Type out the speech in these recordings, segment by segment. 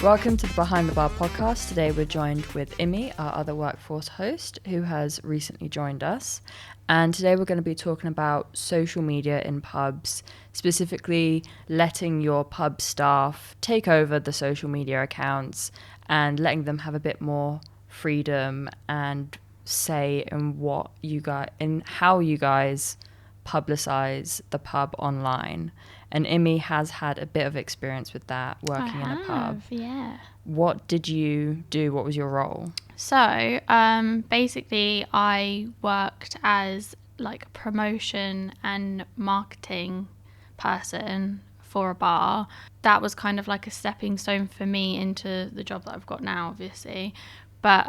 Welcome to the Behind the Bar podcast. Today we're joined with Imi, our other workforce host, who has recently joined us. And today we're going to be talking about social media in pubs, specifically letting your pub staff take over the social media accounts and letting them have a bit more freedom and say in what you guys, in how you guys publicize the pub online. And Imi has had a bit of experience with that, working in a pub. Yeah. What did you do? What was your role? So, basically, I worked as like a promotion and marketing person for a bar. That was kind of like a stepping stone for me into the job that I've got now, obviously. But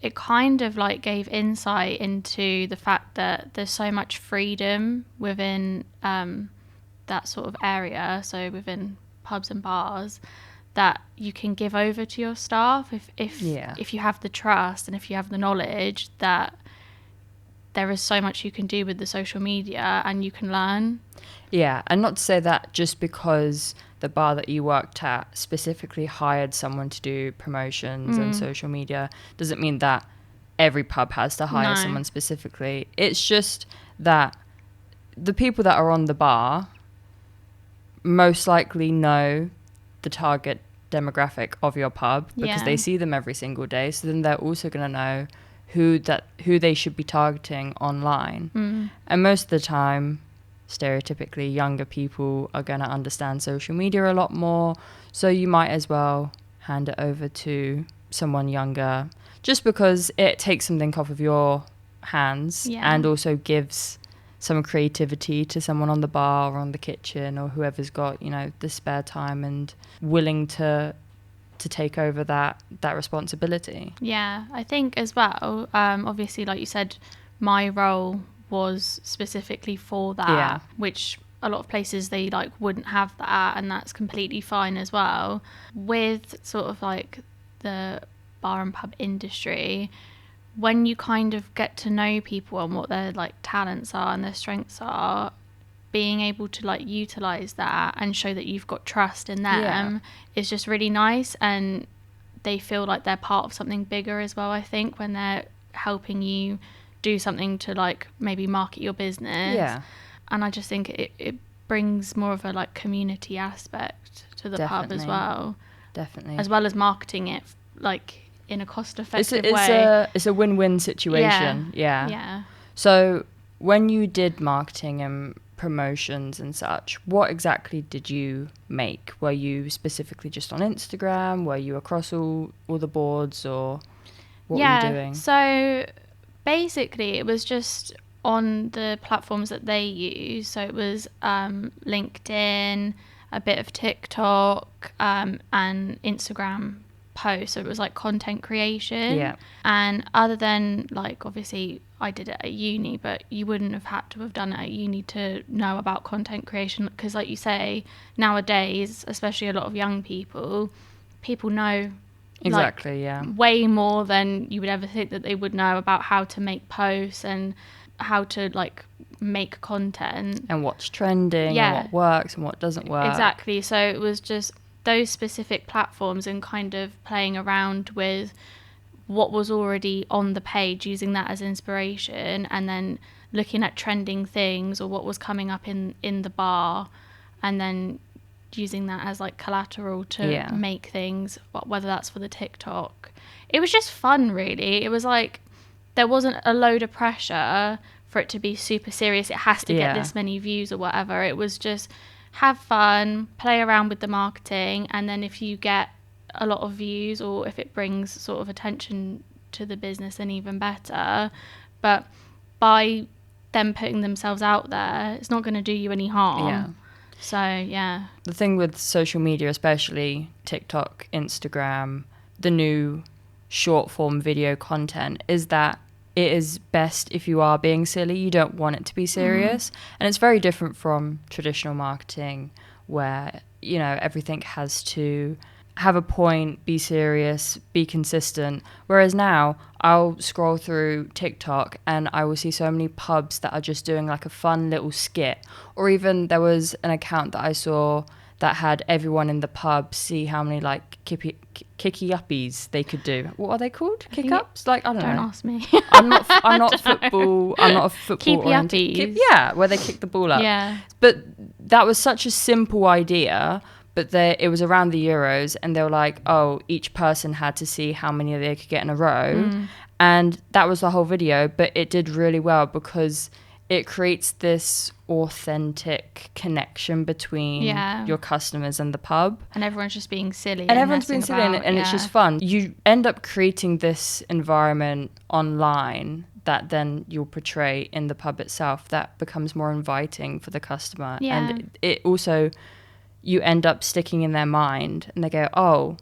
it kind of like gave insight into the fact that there's so much freedom within that sort of area, so within pubs and bars, that you can give over to your staff if you have the trust and if you have the knowledge that there is so much you can do with the social media and you can learn. Yeah, and not to say that just because the bar that you worked at specifically hired someone to do promotions and social media doesn't mean that every pub has to hire someone specifically. It's just that the people that are on the bar most likely know the target demographic of your pub because they see them every single day. So then they're also going to know who they should be targeting online. And most of the time, stereotypically, younger people are going to understand social media a lot more. So you might as well hand it over to someone younger, just because it takes something off of your hands and also gives some creativity to someone on the bar or on the kitchen or whoever's got, the spare time and willing to take over that responsibility. Yeah, I think as well, obviously, like you said, my role was specifically for that, which a lot of places they like wouldn't have that, and that's completely fine as well. With sort of like the bar and pub industry, when you kind of get to know people and what their like talents are and their strengths are, being able to like utilize that and show that you've got trust in them is just really nice, and they feel like they're part of something bigger as well, I think, when they're helping you do something to like maybe market your business. And I just think it brings more of a like community aspect to the pub as well, as well as marketing it like in a cost-effective way. It's a win-win situation. Yeah. So when you did marketing and promotions and such, what exactly did you make? Were you specifically just on Instagram? Were you across all the boards, or what were you doing? So basically it was just on the platforms that they use. So it was LinkedIn, a bit of TikTok, and Instagram posts. So it was like content creation. And other than like, obviously I did it at uni, but you wouldn't have had to have done it at uni to know about content creation, because like you say, nowadays, especially a lot of young people know exactly way more than you would ever think that they would know about how to make posts and how to like make content and what's trending and what works and what doesn't work. Exactly. So it was just those specific platforms and kind of playing around with what was already on the page, using that as inspiration, and then looking at trending things or what was coming up in the bar, and then using that as like collateral to make things, whether that's for the TikTok. It was just fun, really. It was like there wasn't a load of pressure for it to be super serious. It has to get this many views or whatever. It was just have fun, play around with the marketing, and then if you get a lot of views or if it brings sort of attention to the business, then even better. But by them putting themselves out there, it's not going to do you any harm. So the thing with social media, especially TikTok, Instagram, the new short form video content, is that it is best if you are being silly. You don't want it to be serious. And it's very different from traditional marketing where, everything has to have a point, be serious, be consistent. Whereas now I'll scroll through TikTok and I will see so many pubs that are just doing like a fun little skit. Or even there was an account that I saw that had everyone in the pub see how many like kicky-uppies they could do. What are they called? Kick-ups? Like, I don't know. Don't ask me. I'm not football. I'm not a football Keepy-uppies. Yeah, where they kick the ball up. Yeah. But that was such a simple idea. But it was around the Euros, and they were like, oh, each person had to see how many they could get in a row. And that was the whole video. But it did really well because it creates this authentic connection between your customers and the pub. And everyone's just being silly. And everyone's being silly, and it's just fun. You end up creating this environment online that then you'll portray in the pub itself that becomes more inviting for the customer. Yeah. And it also, you end up sticking in their mind, and they go, oh,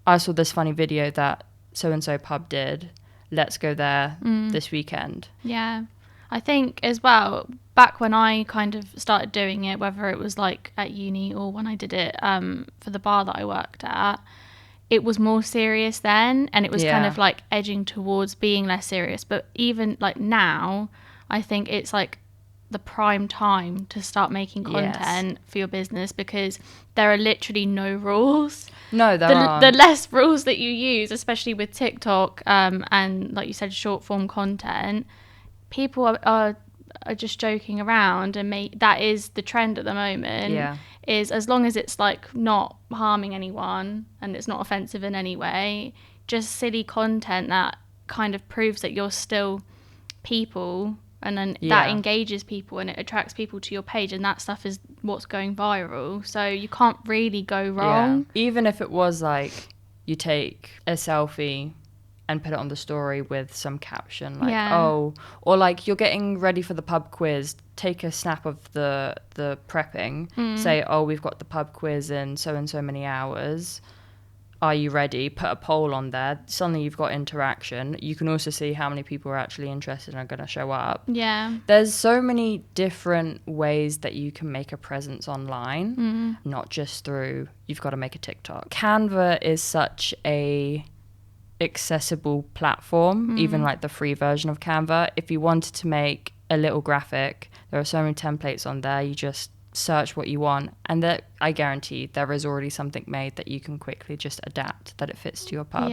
I saw this funny video that so-and-so pub did. Let's go there this weekend. Yeah. I think as well, back when I kind of started doing it, whether it was like at uni or when I did it for the bar that I worked at, it was more serious then, and it was kind of like edging towards being less serious. But even like now, I think it's like the prime time to start making content for your business, because there are literally no rules. No, there aren't. The less rules that you use, especially with TikTok and like you said, short form content, people are just joking around, and that is the trend at the moment. Is as long as it's like not harming anyone and it's not offensive in any way, just silly content that kind of proves that you're still people, and then that engages people and it attracts people to your page, and that stuff is what's going viral. So you can't really go wrong. Even if it was like you take a selfie and put it on the story with some caption like, oh, or like you're getting ready for the pub quiz, take a snap of the prepping, say, oh, we've got the pub quiz in so and so many hours. Are you ready? Put a poll on there. Suddenly you've got interaction. You can also see how many people are actually interested and are going to show up. Yeah. There's so many different ways that you can make a presence online, not just through, you've got to make a TikTok. Canva is such a accessible platform, even like the free version of Canva. If you wanted to make a little graphic, there are so many templates on there. You just search what you want, and that I guarantee there is already something made that you can quickly just adapt that it fits to your pub.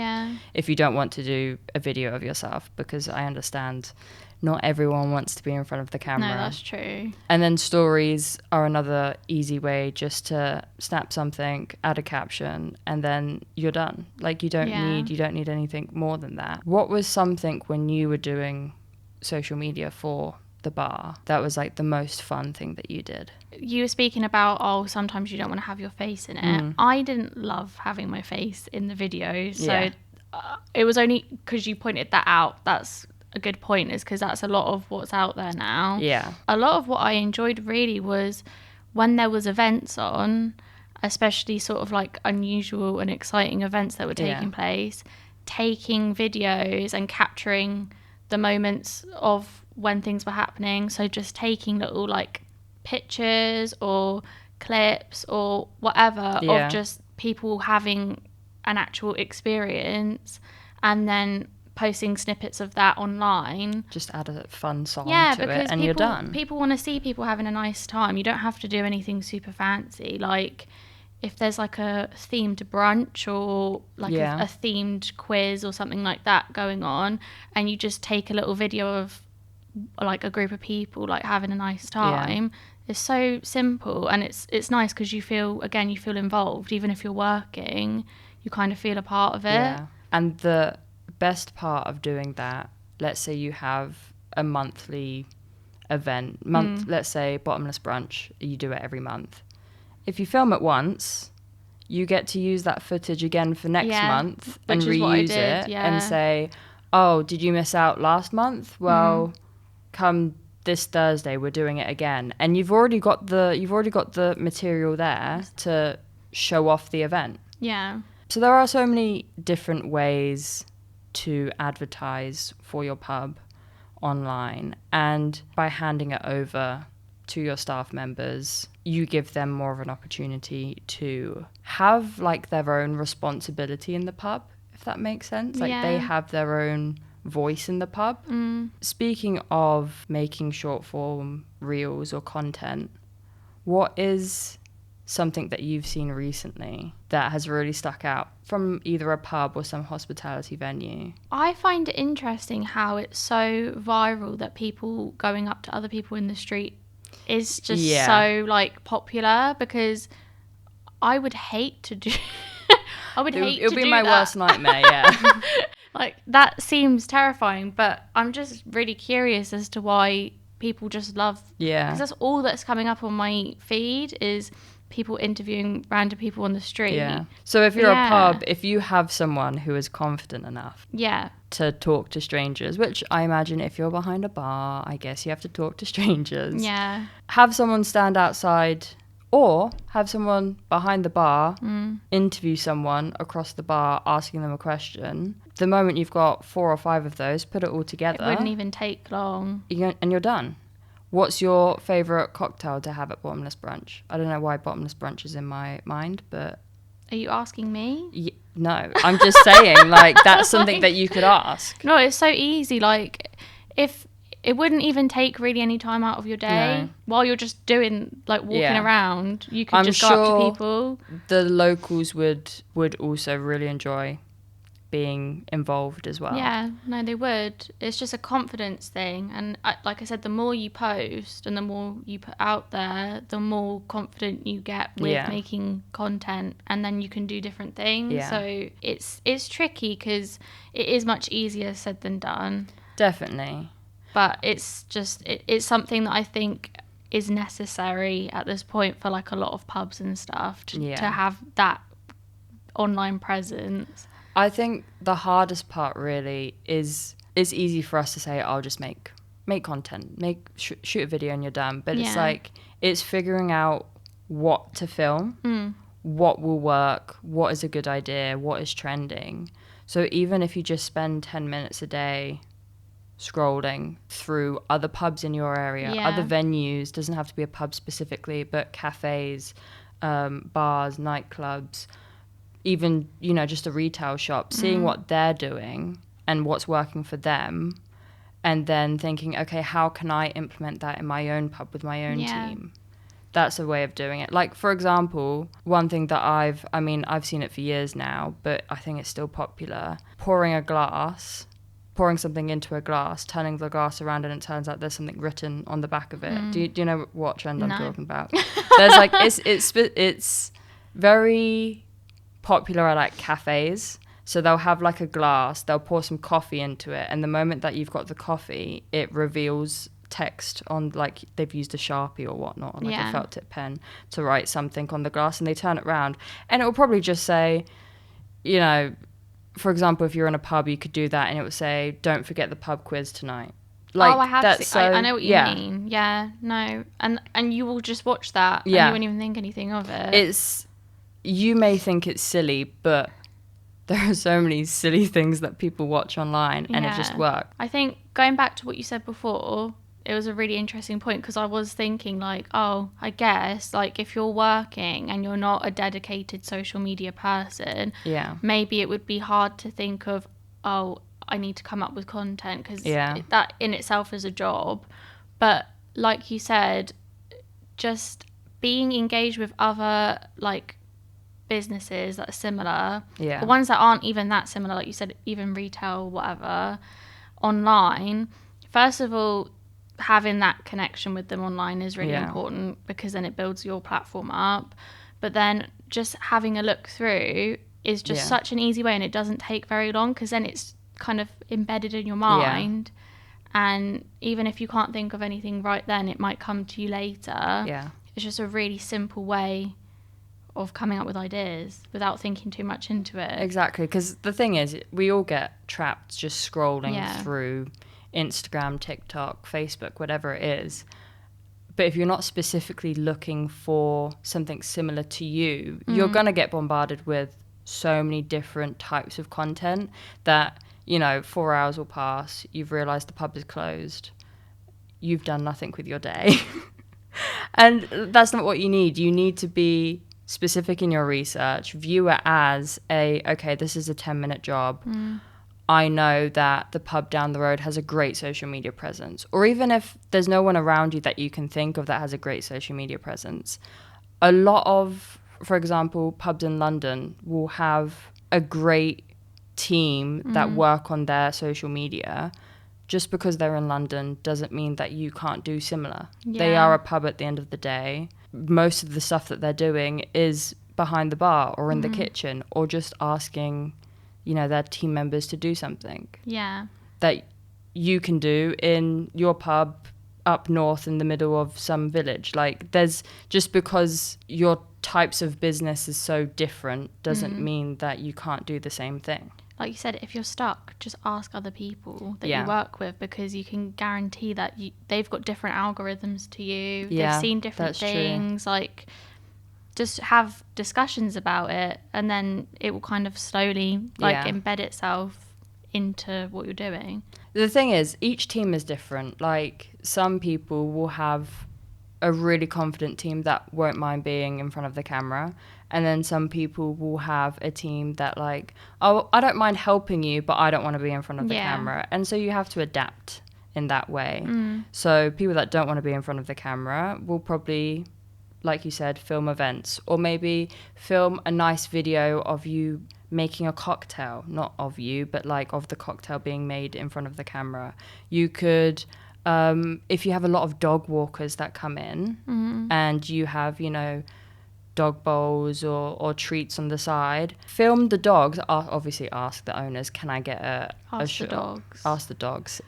If you don't want to do a video of yourself, because I understand not everyone wants to be in front of the camera. No, that's true. And then stories are another easy way, just to snap something, add a caption, and then you're done. Like you don't need anything more than that. What was something when you were doing social media for the bar that was like the most fun thing that you did? You were speaking about, oh, sometimes you don't want to have your face in it. I didn't love having my face in the video, so it was only because you pointed that out. That's a good point, is because that's a lot of what's out there now. A lot of what I enjoyed really was when there was events on, especially sort of like unusual and exciting events that were taking place, taking videos and capturing the moments of when things were happening. So just taking little like pictures or clips or whatever of just people having an actual experience, and then posting snippets of that online. Just add a fun song to it and you're done. People want to see people having a nice time. You don't have to do anything super fancy. Like if there's like a themed brunch or like a themed quiz or something like that going on, and you just take a little video of like a group of people like having a nice time. It's so simple, and it's nice because you feel involved. Even if you're working, you kind of feel a part of it. And the best part of doing that, let's say you have a monthly event, let's say Bottomless Brunch, you do it every month. If you film it once, you get to use that footage again for next month and reuse it and say, oh, did you miss out last month? Well, come this Thursday we're doing it again, and you've already got the material there to show off the event. So there are so many different ways to advertise for your pub online, and by handing it over to your staff members, you give them more of an opportunity to have like their own responsibility in the pub, if that makes sense. Like they have their own voice in the pub. Speaking of making short form reels or content, what is something that you've seen recently that has really stuck out from either a pub or some hospitality venue? I find it interesting how it's so viral that people going up to other people in the street is just so like popular, because I would hate to do I would hate to do that. It would be my worst nightmare, yeah. Like, that seems terrifying, but I'm just really curious as to why people just love... Yeah. Because that's all that's coming up on my feed is people interviewing random people on the street. Yeah. So if you're a pub, if you have someone who is confident enough to talk to strangers, which I imagine if you're behind a bar, I guess you have to talk to strangers. Yeah. Have someone stand outside, or have someone behind the bar interview someone across the bar, asking them a question. The moment you've got 4 or 5 of those, put it all together. It wouldn't even take long. And you're done. What's your favourite cocktail to have at Bottomless Brunch? I don't know why Bottomless Brunch is in my mind, but... Are you asking me? No, I'm just saying, like, that's something that you could ask. No, it's so easy. Like, if it wouldn't even take really any time out of your day while you're just doing, like, walking around, you could just go up to people. The locals would also really enjoy being involved as well. Yeah, no, they would. It's just a confidence thing, and like I said, the more you post and the more you put out there, the more confident you get with making content, and then you can do different things. So it's tricky because it is much easier said than done. Definitely. But it's just it's something that I think is necessary at this point for like a lot of pubs and stuff to have that online presence. I think the hardest part really is easy for us to say, I'll just make content, shoot a video and you're done. But it's like, it's figuring out what to film, what will work, what is a good idea, what is trending. So even if you just spend 10 minutes a day scrolling through other pubs in your area, other venues, doesn't have to be a pub specifically, but cafes, bars, nightclubs, even, you know, just a retail shop, seeing what they're doing and what's working for them, and then thinking, okay, how can I implement that in my own pub with my own team? That's a way of doing it. Like, for example, one thing that I've seen it for years now, but I think it's still popular, pouring something into a glass, turning the glass around, and it turns out there's something written on the back of it. Do you know what trend I'm talking about? There's like, it's very popular at like cafes. So they'll have like a glass, they'll pour some coffee into it, and the moment that you've got the coffee, it reveals text on, like, they've used a Sharpie or whatnot, or like a felt tip pen to write something on the glass, and they turn it around and it will probably just say, you know, for example, if you're in a pub, you could do that and it would say, don't forget the pub quiz tonight. Like, I have seen, I know what you mean. Yeah, no. And you will just watch that and you won't even think anything of it. You may think it's silly, but there are so many silly things that people watch online and it just works. I think going back to what you said before, it was a really interesting point, because I was thinking like, oh, I guess like if you're working and you're not a dedicated social media person, maybe it would be hard to think of, oh, I need to come up with content, because that in itself is a job. But like you said, just being engaged with other like businesses that are similar, the ones that aren't even that similar, like you said, even retail, whatever, online. First of all, having that connection with them online is really important, because then it builds your platform up. But then just having a look through is just such an easy way, and it doesn't take very long, because then it's kind of embedded in your mind. And even if you can't think of anything right then, it might come to you later. It's just a really simple way of coming up with ideas without thinking too much into it. Exactly, because the thing is, we all get trapped just scrolling through Instagram, TikTok, Facebook, whatever it is. But if you're not specifically looking for something similar to you, you're going to get bombarded with so many different types of content that, you know, 4 hours will pass, you've realized the pub is closed, you've done nothing with your day. And that's not what you need. You need to be specific in your research, view it as okay, this is a 10-minute job. I know that the pub down the road has a great social media presence. Or even if there's no one around you that you can think of that has a great social media presence, a lot of, for example, pubs in London will have a great team that work on their social media. Just because they're in London doesn't mean that you can't do similar. Yeah. They are a pub at the end of the day. Most of the stuff that they're doing is behind the bar or in the kitchen, or just asking, you know, their team members to do something. Yeah. That you can do in your pub up north in the middle of some village. Like, there's, just because your types of business is so different doesn't mean that you can't do the same thing. Like you said, if you're stuck, just ask other people that you work with, because you can guarantee that they've got different algorithms to you. They've seen different things. True. Like, just have discussions about it, and then it will kind of slowly embed itself into what you're doing. The thing is, each team is different. Like, some people will have a really confident team that won't mind being in front of the camera, and then some people will have a team that, like, oh, I don't mind helping you, but I don't want to be in front of the camera. And so you have to adapt in that way. So people that don't want to be in front of the camera will probably, like you said, film events, or maybe film a nice video of you making a cocktail, not of you, but like of the cocktail being made in front of the camera. You could, if you have a lot of dog walkers that come in and you have, you know, dog bowls or treats on the side, film the dogs. Obviously ask the owners, can I get a shot? Dogs. Ask the dogs.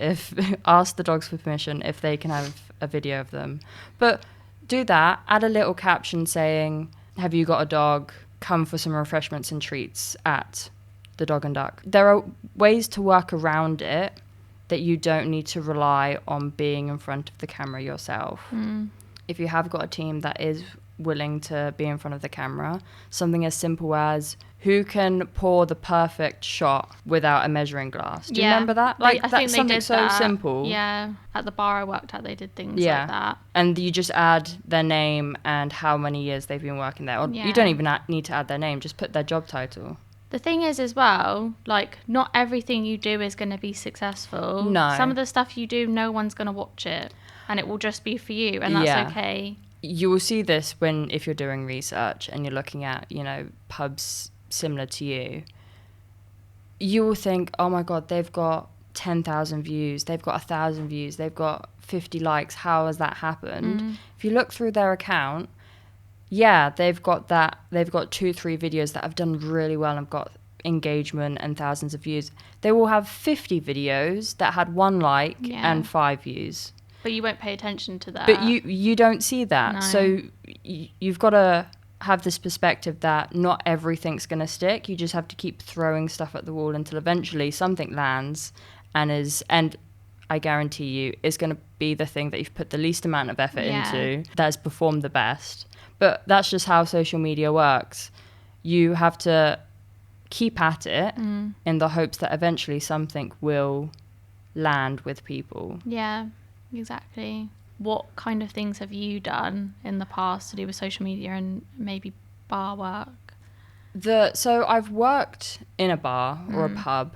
Ask the dogs for permission if they can have a video of them. But do that, add a little caption saying, have you got a dog? Come for some refreshments and treats at the Dog and Duck. There are ways to work around it that you don't need to rely on being in front of the camera yourself. If you have got a team that is willing to be in front of the camera, something as simple as, who can pour the perfect shot without a measuring glass? Do you remember that? Like, I that's think they did so that. Simple. Yeah, at the bar I worked at, they did things like that. And you just add their name and how many years they've been working there. Or you don't even need to add their name, just put their job title. The thing is as well, like, not everything you do is going to be successful. No. Some of the stuff you do, no one's going to watch it, and it will just be for you, and that's okay. You will see this if you're doing research and you're looking at, you know, pubs similar to you. You will think, oh my God, they've got 10,000 views, they've got 1,000 views, they've got 50 likes. How has that happened? If you look through their account, they've got 2-3 videos that have done really well and got engagement and thousands of views. They will have 50 videos that had 1 like and 5 views. But you won't pay attention to that. But you don't see that. No. So you've got to have this perspective that not everything's going to stick. You just have to keep throwing stuff at the wall until eventually something lands and I guarantee you it's going to be the thing that you've put the least amount of effort into that has performed the best. But that's just how social media works. You have to keep at it in the hopes that eventually something will land with people. Yeah. Exactly. What kind of things have you done in the past to do with social media and maybe bar work? So I've worked in a bar or a pub,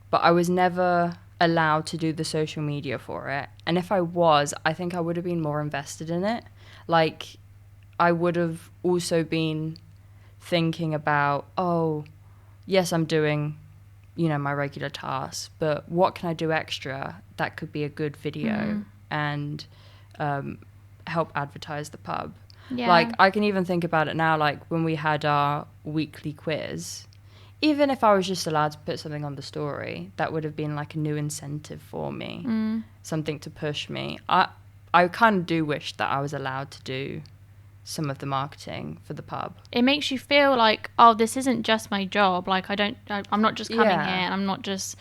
but I was never allowed to do the social media for it. And if I was, I think I would have been more invested in it. Like, I would have also been thinking about, oh, yes, I'm doing, you know, my regular tasks, but what can I do extra that could be a good video and help advertise the pub? Like, I can even think about it now, like when we had our weekly quiz, even if I was just allowed to put something on the story, that would have been like a new incentive for me, something to push me. I kind of do wish that I was allowed to do some of the marketing for the pub. It makes you feel like, oh, this isn't just my job. Like, I'm not just coming here and I'm not just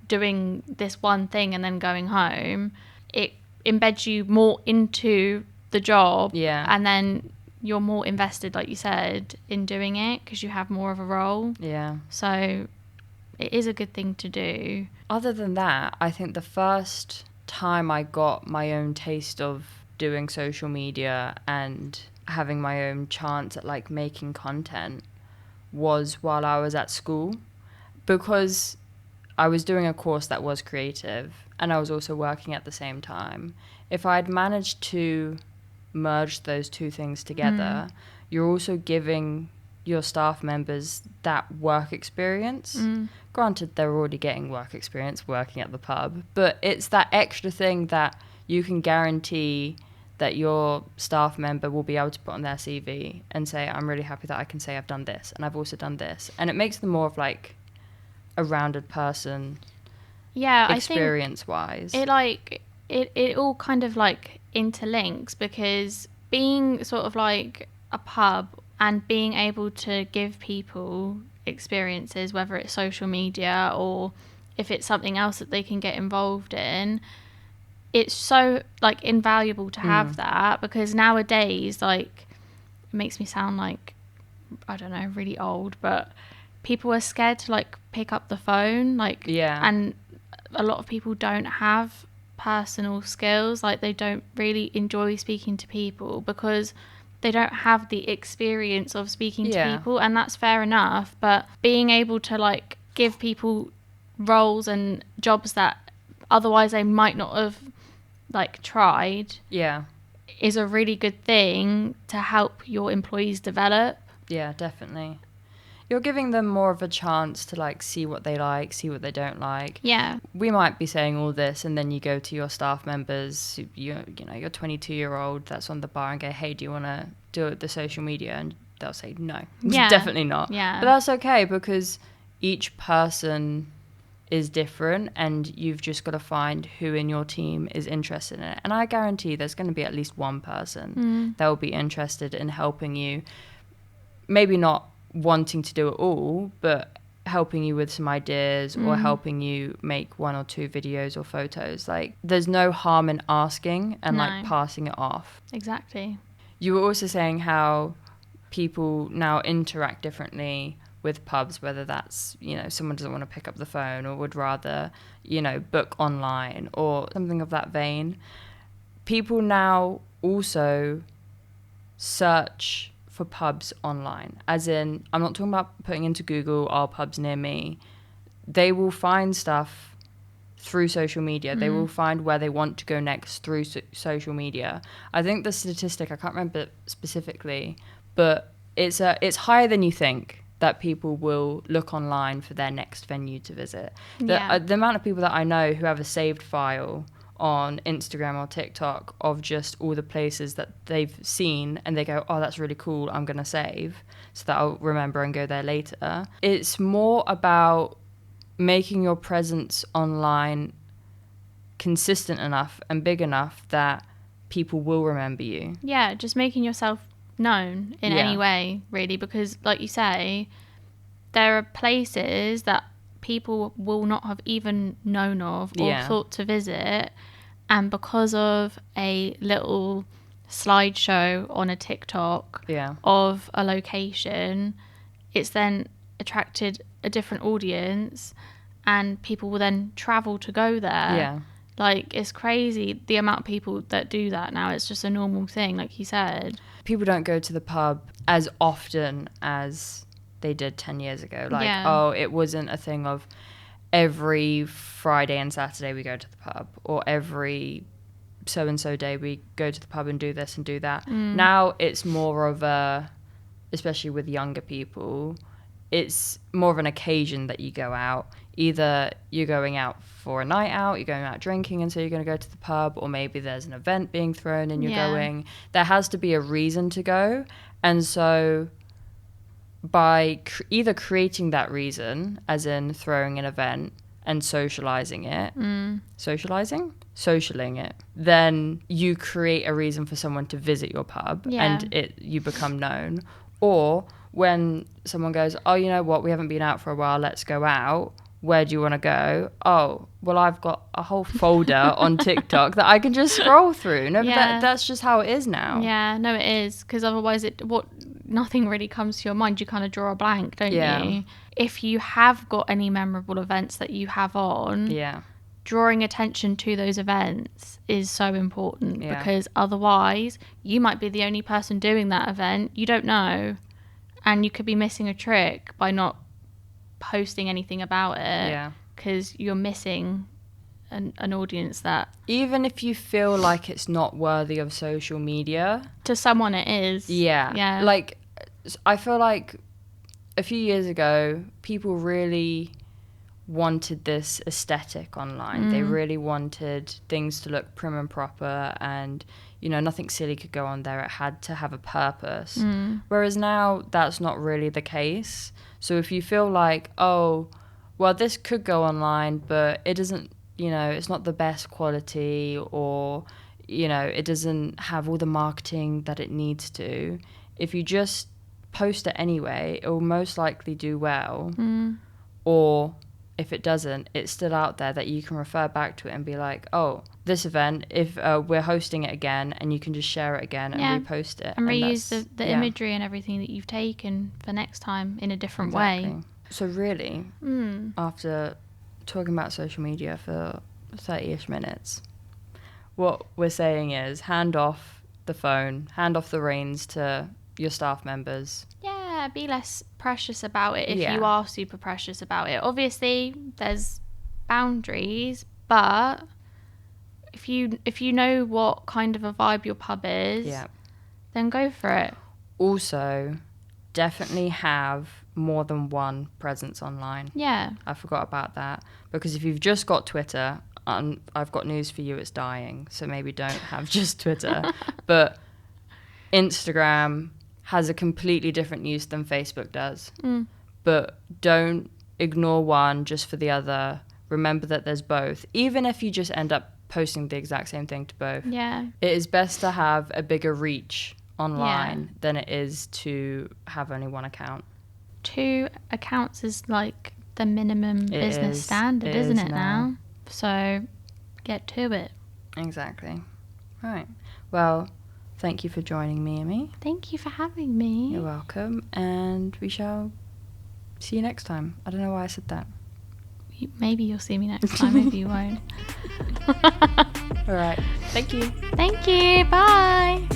doing this one thing and then going home. It embeds you more into the job, and then you're more invested, like you said, in doing it because you have more of a role. So it is a good thing to do. Other than that, I think the first time I got my own taste of doing social media and having my own chance at like making content was while I was at school, because I was doing a course that was creative and I was also working at the same time. If I'd managed to merge those two things together, you're also giving your staff members that work experience. Granted, they're already getting work experience working at the pub, but it's that extra thing that you can guarantee that your staff member will be able to put on their CV and say, I'm really happy that I can say I've done this and I've also done this. And it makes them more of like a rounded person, experience-wise. It all kind of like interlinks, because being sort of like a pub and being able to give people experiences, whether it's social media or if it's something else that they can get involved in, it's so like invaluable to have that, because nowadays, like, it makes me sound like, I don't know, really old, but people are scared to like pick up the phone, like, and a lot of people don't have personal skills, like they don't really enjoy speaking to people because they don't have the experience of speaking to people, and that's fair enough. But being able to like give people roles and jobs that otherwise they might not have like tried is a really good thing to help your employees develop. Yeah, definitely. You're giving them more of a chance to like see what they like, see what they don't like. Yeah. We might be saying all this, and then you go to your staff members, you know, your 22-year-old that's on the bar, and go, hey, do you want to do the social media? And they'll say no. Definitely not. Yeah. But that's okay, because each person is different, and you've just got to find who in your team is interested in it. And I guarantee there's going to be at least one person that will be interested in helping you, maybe not wanting to do it all, but helping you with some ideas or helping you make 1 or 2 videos or photos. Like, there's no harm in asking and like passing it off. Exactly. You were also saying how people now interact differently with pubs, whether that's, you know, someone doesn't want to pick up the phone or would rather, you know, book online or something of that vein. People now also search for pubs online, as in, I'm not talking about putting into Google, are pubs near me. They will find stuff through social media. They will find where they want to go next through social media. I think the statistic, I can't remember specifically, but it's higher than you think that people will look online for their next venue to visit. The amount of people that I know who have a saved file on Instagram or TikTok of just all the places that they've seen, and they go, oh, that's really cool, I'm going to save so that I'll remember and go there later. It's more about making your presence online consistent enough and big enough that people will remember you. Yeah, just making yourself known in any way, really, because like you say, there are places that people will not have even known of or thought to visit, and because of a little slideshow on a TikTok of a location, it's then attracted a different audience, and people will then travel to go there. Like, it's crazy the amount of people that do that now. It's just a normal thing, like you said. People don't go to the pub as often as they did 10 years ago. Like, oh, it wasn't a thing of every Friday and Saturday we go to the pub, or every so-and-so day we go to the pub and do this and do that. Now it's more of a, especially with younger people, it's more of an occasion that you go out. Either you're going out for a night out, you're going out drinking, and so you're going to go to the pub, or maybe there's an event being thrown and you're going. There has to be a reason to go. And so by either creating that reason, as in throwing an event and socializing it, socialing it, then you create a reason for someone to visit your pub, and you become known. Or when someone goes, oh, you know what, we haven't been out for a while, let's go out. Where do you want to go? Oh, well, I've got a whole folder on TikTok that I can just scroll through. No, but that's just how it is now. Yeah, no, it is. Because otherwise, nothing really comes to your mind. You kind of draw a blank, don't you? If you have got any memorable events that you have on, drawing attention to those events is so important, because otherwise you might be the only person doing that event. You don't know. And you could be missing a trick by not posting anything about it, because you're missing an audience that... Even if you feel like it's not worthy of social media... To someone it is. Yeah. Like, I feel like a few years ago, people really wanted this aesthetic online. They really wanted things to look prim and proper, and, you know, nothing silly could go on there. It had to have a purpose. Whereas now, that's not really the case. So if you feel like, oh, well, this could go online, but it doesn't, you know, it's not the best quality, or, you know, it doesn't have all the marketing that it needs to. If you just post it anyway, it will most likely do well. Or if it doesn't, it's still out there that you can refer back to it and be like, oh, this event, if we're hosting it again, and you can just share it again and repost it. And reuse the imagery and everything that you've taken for next time in a different way. So really, after talking about social media for 30-ish minutes, what we're saying is hand off the phone, hand off the reins to your staff members. Yeah, be less precious about it if you are super precious about it. Obviously, there's boundaries, but if you know what kind of a vibe your pub is, then go for it. Also, definitely have more than one presence online. Yeah. I forgot about that. Because if you've just got Twitter, I've got news for you, it's dying. So maybe don't have just Twitter. But Instagram has a completely different use than Facebook does. But don't ignore one just for the other. Remember that there's both. Even if you just end up posting the exact same thing to both. Yeah. It is best to have a bigger reach online than it is to have only one account. 2 accounts is like the minimum business standard, isn't it now? So get to it. Exactly. Right. Well, thank you for joining me, Amy. Thank you for having me. You're welcome. And we shall see you next time. I don't know why I said that. Maybe you'll see me next time, maybe you won't. All right. Thank you. Thank you. Bye.